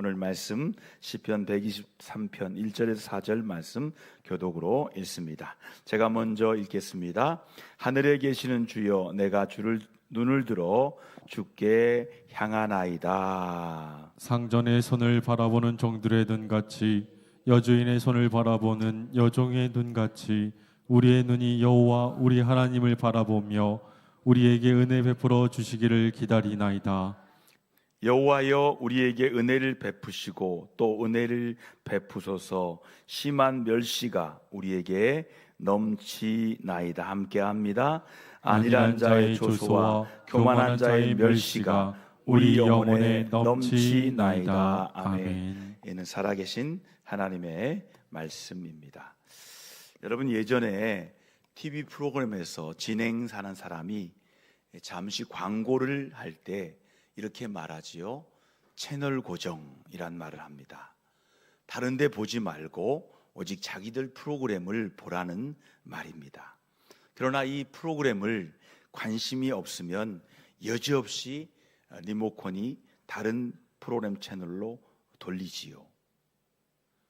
오늘 말씀 시편 123편 1절에서 4절 말씀 교독으로 읽습니다. 제가 먼저 읽겠습니다. 하늘에 계시는 주여, 내가 주를 눈을 들어 주께 향하나이다. 상전의 손을 바라보는 종들의 눈같이, 여주인의 손을 바라보는 여종의 눈같이 우리의 눈이 여호와 우리 하나님을 바라보며 우리에게 은혜 베풀어 주시기를 기다리나이다. 여호와여, 우리에게 은혜를 베푸시고 또 은혜를 베푸소서. 심한 멸시가 우리에게 넘치나이다. 함께합니다. 안일한 자의 조소와 교만한 자의 멸시가 우리 영혼에 넘치나이다. 아멘. 이는 살아계신 하나님의 말씀입니다. 여러분, 예전에 TV 프로그램에서 진행하는 사람이 잠시 광고를 할 때 이렇게 말하지요. 채널 고정이란 말을 합니다. 다른 데 보지 말고 오직 자기들 프로그램을 보라는 말입니다. 그러나 이 프로그램을 관심이 없으면 여지없이 리모컨이 다른 프로그램 채널로 돌리지요.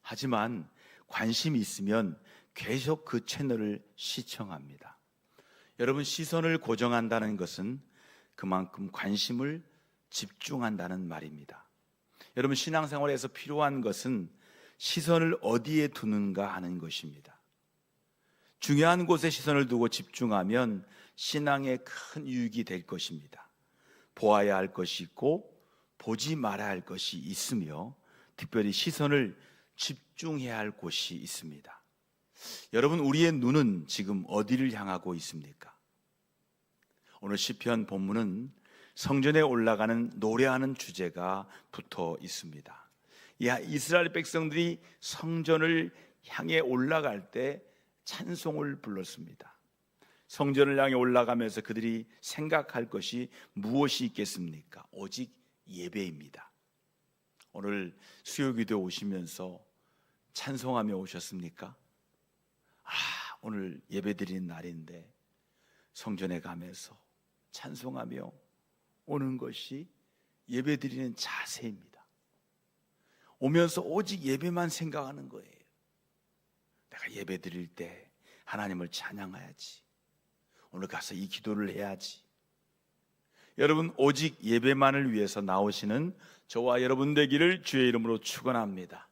하지만 관심이 있으면 계속 그 채널을 시청합니다. 여러분, 시선을 고정한다는 것은 그만큼 관심을 집중한다는 말입니다. 여러분, 신앙생활에서 필요한 것은 시선을 어디에 두는가 하는 것입니다. 중요한 곳에 시선을 두고 집중하면 신앙에 큰 유익이 될 것입니다. 보아야 할 것이 있고 보지 말아야 할 것이 있으며 특별히 시선을 집중해야 할 곳이 있습니다. 여러분, 우리의 눈은 지금 어디를 향하고 있습니까? 오늘 시편 본문은 성전에 올라가는 노래하는 주제가 붙어 있습니다. 이스라엘 백성들이 성전을 향해 올라갈 때 찬송을 불렀습니다. 성전을 향해 올라가면서 그들이 생각할 것이 무엇이 있겠습니까? 오직 예배입니다. 오늘 수요기도에 오시면서 찬송하며 오셨습니까? 오늘 예배드리는 날인데 성전에 가면서 찬송하며 오는 것이 예배드리는 자세입니다. 오면서 오직 예배만 생각하는 거예요. 내가 예배드릴 때 하나님을 찬양해야지. 오늘 가서 이 기도를 해야지. 여러분, 오직 예배만을 위해서 나오시는 저와 여러분 되기를 주의 이름으로 축원합니다.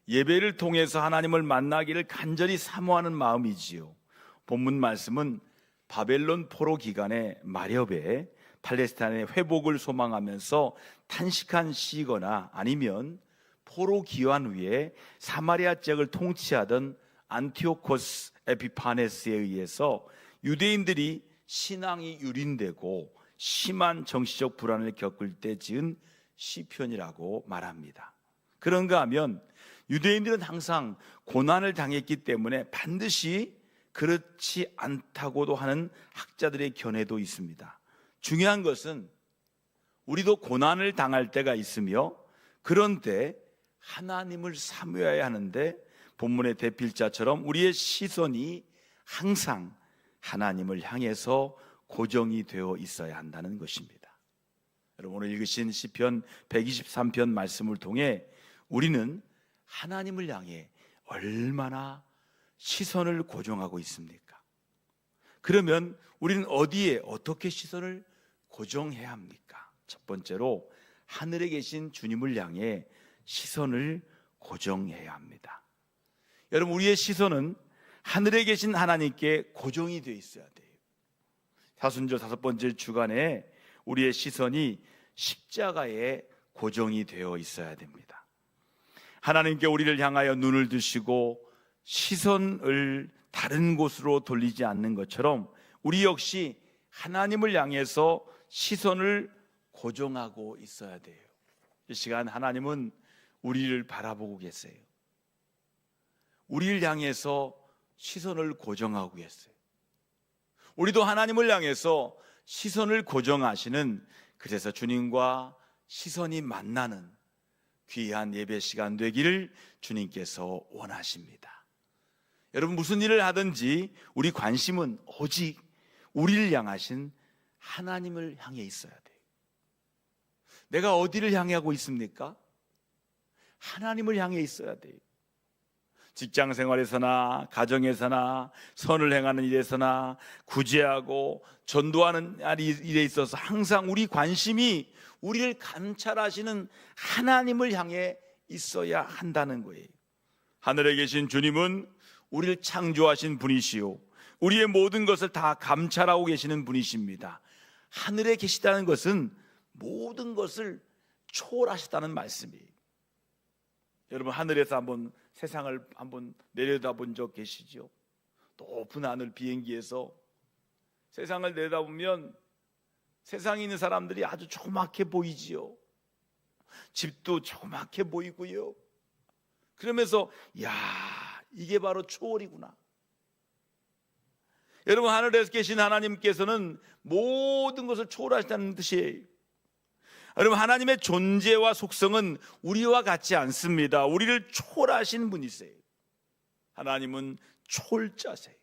예배를 통해서 하나님을 만나기를 간절히 사모하는 마음이지요. 본문 말씀은 바벨론 포로 기간에 마렵에 팔레스타인의 회복을 소망하면서 탄식한 시거나 아니면 포로 기환 후에 사마리아 지역을 통치하던 안티오코스 에피파네스에 의해서 유대인들이 신앙이 유린되고 심한 정치적 불안을 겪을 때 지은 시편이라고 말합니다. 그런가 하면 유대인들은 항상 고난을 당했기 때문에 반드시 그렇지 않다고도 하는 학자들의 견해도 있습니다. 중요한 것은 우리도 고난을 당할 때가 있으며 그런 때 하나님을 사모해야 하는데 본문의 대필자처럼 우리의 시선이 항상 하나님을 향해서 고정이 되어 있어야 한다는 것입니다. 여러분, 오늘 읽으신 시편 123편 말씀을 통해 우리는 하나님을 향해 얼마나 시선을 고정하고 있습니까? 그러면 우리는 어디에 어떻게 시선을 고정해야 합니까? 첫 번째로 하늘에 계신 주님을 향해 시선을 고정해야 합니다. 여러분, 우리의 시선은 하늘에 계신 하나님께 고정이 되어 있어야 돼요. 사순절 5번째 주간에 우리의 시선이 십자가에 고정이 되어 있어야 됩니다. 하나님께 우리를 향하여 눈을 드시고 시선을 다른 곳으로 돌리지 않는 것처럼 우리 역시 하나님을 향해서 시선을 고정하고 있어야 돼요. 이 시간 하나님은 우리를 바라보고 계세요. 우리를 향해서 시선을 고정하고 계세요. 우리도 하나님을 향해서 시선을 고정하시는, 그래서 주님과 시선이 만나는 귀한 예배 시간 되기를 주님께서 원하십니다. 여러분, 무슨 일을 하든지 우리 관심은 오직 우리를 향하신 하나님을 향해 있어야 돼요. 내가 어디를 향하고 있습니까? 하나님을 향해 있어야 돼요. 직장 생활에서나 가정에서나 선을 행하는 일에서나 구제하고 전도하는 일에 있어서 항상 우리 관심이 우리를 감찰하시는 하나님을 향해 있어야 한다는 거예요. 하늘에 계신 주님은 우리를 창조하신 분이시요 우리의 모든 것을 다 감찰하고 계시는 분이십니다. 하늘에 계시다는 것은 모든 것을 초월하시다는 말씀이에요. 여러분, 하늘에서 한번 세상을 한번 내려다본 적 계시죠? 높은 하늘 비행기에서 세상을 내다보면 세상에 있는 사람들이 아주 조그맣게 보이지요. 집도 조그맣게 보이고요. 그러면서 야, 이게 바로 초월이구나. 여러분, 하늘에서 계신 하나님께서는 모든 것을 초월하시다는 뜻이에요. 여러분, 하나님의 존재와 속성은 우리와 같지 않습니다. 우리를 초월하신 분이세요. 하나님은 초월자세요.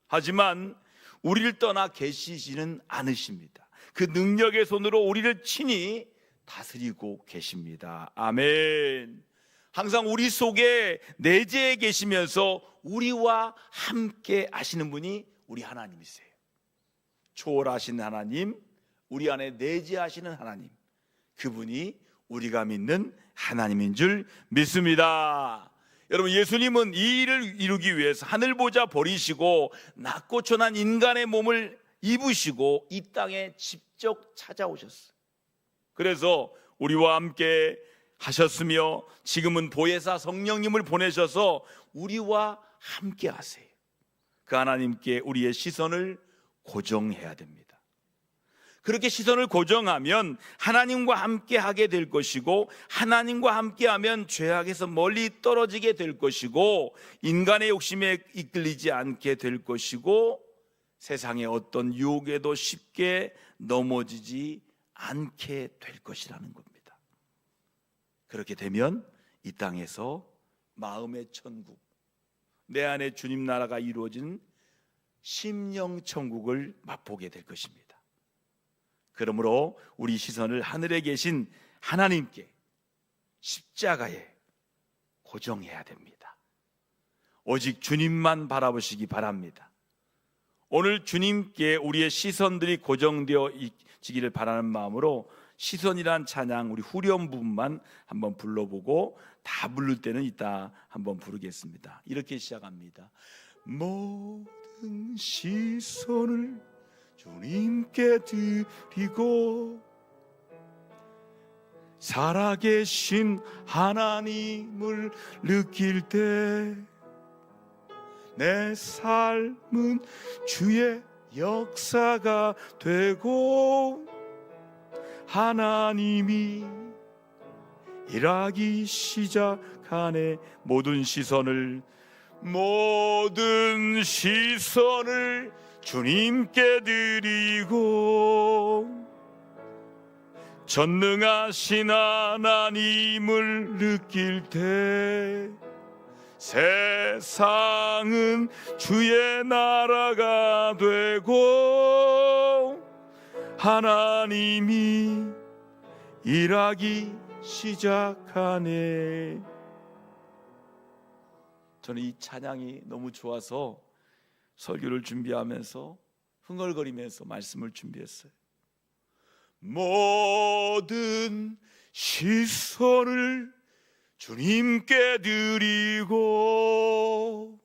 하지만 우리를 떠나 계시지는 않으십니다. 그 능력의 손으로 우리를 친히 다스리고 계십니다. 아멘. 항상 우리 속에 내재해 계시면서 우리와 함께 하시는 분이 우리 하나님이세요. 초월하신 하나님, 우리 안에 내재하시는 하나님, 그분이 우리가 믿는 하나님인 줄 믿습니다. 여러분, 예수님은 이 일을 이루기 위해서 하늘 보좌 버리시고 낮고 천한 인간의 몸을 입으시고 이 땅에 직접 찾아오셨어요. 그래서 우리와 함께 하셨으며 지금은 보혜사 성령님을 보내셔서 우리와 함께 하세요. 그 하나님께 우리의 시선을 고정해야 됩니다. 그렇게 시선을 고정하면 하나님과 함께 하게 될 것이고, 하나님과 함께 하면 죄악에서 멀리 떨어지게 될 것이고, 인간의 욕심에 이끌리지 않게 될 것이고, 세상의 어떤 유혹에도 쉽게 넘어지지 않게 될 것이라는 겁니다. 그렇게 되면 이 땅에서 마음의 천국, 내 안에 주님 나라가 이루어진 심령 천국을 맛보게 될 것입니다. 그러므로 우리 시선을 하늘에 계신 하나님께, 십자가에 고정해야 됩니다. 오직 주님만 바라보시기 바랍니다. 오늘 주님께 우리의 시선들이 고정되어지기를 바라는 마음으로 시선이란 찬양, 우리 후렴 부분만 한번 불러보고, 다 부를 때는 이따 한번 부르겠습니다. 이렇게 시작합니다. 모든 시선을 주님께 드리고, 살아계신 하나님을 느낄 때 내 삶은 주의 역사가 되고, 하나님이 일하기 시작하네. 모든 시선을 주님께 드리고, 전능하신 하나님을 느낄 때 세상은 주의 나라가 되고, 하나님이 일하기 시작하네. 저는 이 찬양이 너무 좋아서 설교를 준비하면서 흥얼거리면서 말씀을 준비했어요. 모든 시선을 주님께 드리고,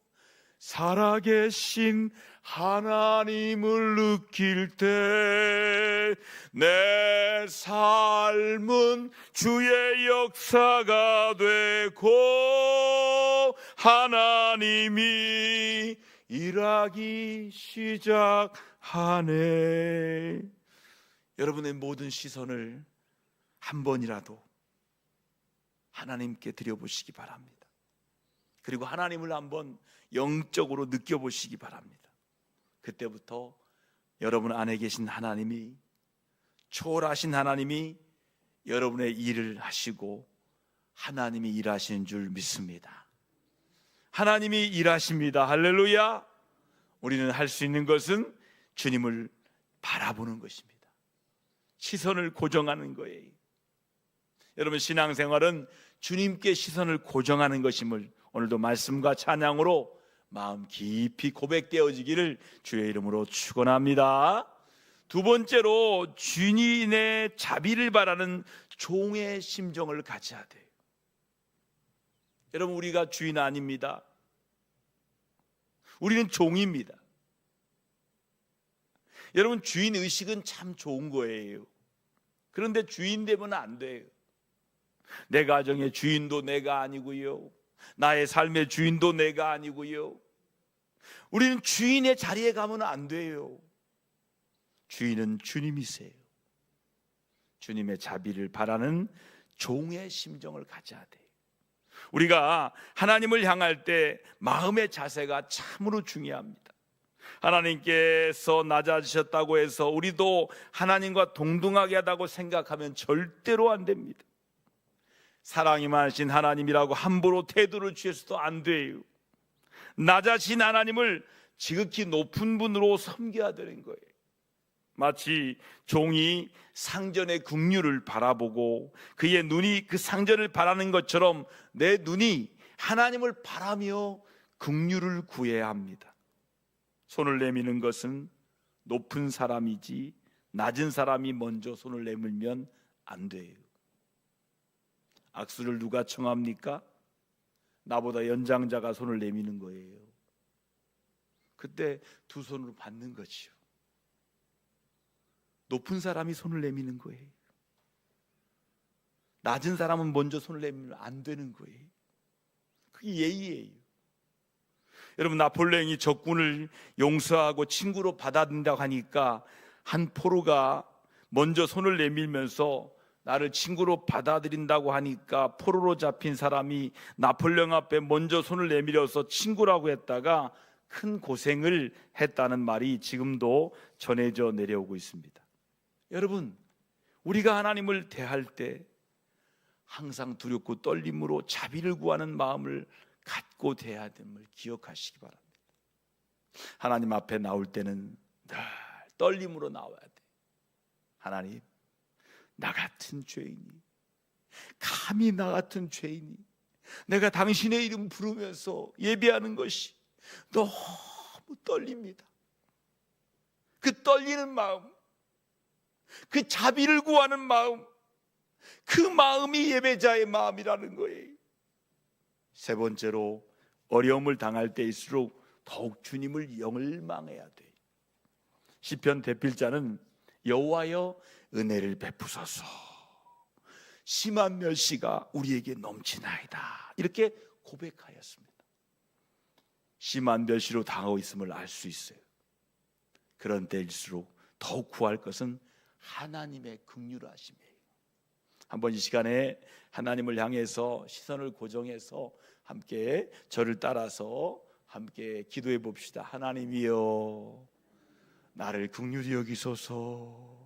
살아계신 하나님을 느낄 때 내 삶은 주의 역사가 되고, 하나님이 일하기 시작하네. 여러분의 모든 시선을 한 번이라도 하나님께 드려보시기 바랍니다. 그리고 하나님을 한번 영적으로 느껴보시기 바랍니다. 그때부터 여러분 안에 계신 하나님이, 초월하신 하나님이 여러분의 일을 하시고 하나님이 일하시는 줄 믿습니다. 하나님이 일하십니다. 할렐루야. 우리는 할 수 있는 것은 주님을 바라보는 것입니다. 시선을 고정하는 거예요. 여러분, 신앙생활은 주님께 시선을 고정하는 것임을 오늘도 말씀과 찬양으로 마음 깊이 고백되어지기를 주의 이름으로 축원합니다. 두 번째로 주인의 자비를 바라는 종의 심정을 가져야 돼요. 여러분, 우리가 주인 아닙니다. 우리는 종입니다. 여러분, 주인 의식은 참 좋은 거예요. 그런데 주인 되면 안 돼요. 내 가정의 주인도 내가 아니고요, 나의 삶의 주인도 내가 아니고요. 우리는 주인의 자리에 가면 안 돼요. 주인은 주님이세요. 주님의 자비를 바라는 종의 심정을 가져야 돼요. 우리가 하나님을 향할 때 마음의 자세가 참으로 중요합니다. 하나님께서 낮아지셨다고 해서 우리도 하나님과 동등하게 하다고 생각하면 절대로 안 됩니다. 사랑이 많으신 하나님이라고 함부로 태도를 취해서도 안 돼요. 낮아진 하나님을 지극히 높은 분으로 섬겨야 되는 거예요. 마치 종이 상전의 긍휼을 바라보고 그의 눈이 그 상전을 바라는 것처럼 내 눈이 하나님을 바라며 긍휼을 구해야 합니다. 손을 내미는 것은 높은 사람이지 낮은 사람이 먼저 손을 내밀면 안 돼요. 악수를 누가 청합니까? 나보다 연장자가 손을 내미는 거예요. 그때 두 손으로 받는 거지요. 높은 사람이 손을 내미는 거예요. 낮은 사람은 먼저 손을 내밀면 안 되는 거예요. 그게 예의예요. 여러분, 나폴레옹이 적군을 용서하고 친구로 받아들인다고 하니까 한 포로가 먼저 손을 내밀면서 나를 친구로 받아들인다고 하니까 포로로 잡힌 사람이 나폴레옹 앞에 먼저 손을 내밀어서 친구라고 했다가 큰 고생을 했다는 말이 지금도 전해져 내려오고 있습니다. 여러분, 우리가 하나님을 대할 때 항상 두렵고 떨림으로 자비를 구하는 마음을 갖고 대해야 됨을 기억하시기 바랍니다. 하나님 앞에 나올 때는 늘 떨림으로 나와야 돼. 하나님, 나 같은 죄인이, 감히 나 같은 죄인이 내가 당신의 이름 부르면서 예배하는 것이 너무 떨립니다. 그 떨리는 마음, 그 자비를 구하는 마음, 그 마음이 예배자의 마음이라는 거예요. 세 번째로, 어려움을 당할 때일수록 더욱 주님을 영을망해야 돼. 시편 대필자는 여호와여 은혜를 베푸소서, 심한 멸시가 우리에게 넘치나이다, 이렇게 고백하였습니다. 심한 멸시로 당하고 있음을 알 수 있어요. 그런 때일수록 더욱 구할 것은 하나님의 긍휼하심이에요. 한번 이 시간에 하나님을 향해서 시선을 고정해서 함께 저를 따라서 함께 기도해 봅시다. 하나님이여, 나를 긍휼히 여기소서.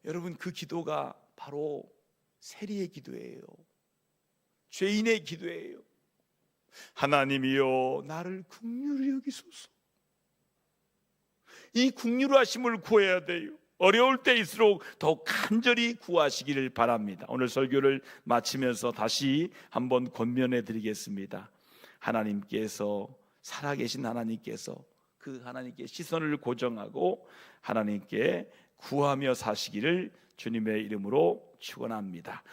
여러분, 그 기도가 바로 세리의 기도예요. 죄인의 기도예요. 하나님이여, 나를 긍휼히 여기소서. 이 긍휼하심을 구해야 돼요. 어려울 때일수록 더욱 간절히 구하시기를 바랍니다. 오늘 설교를 마치면서 다시 한번 권면해 드리겠습니다. 하나님께서, 살아계신 하나님께서 그 하나님께 시선을 고정하고 하나님께 구하며 사시기를 주님의 이름으로 축원합니다.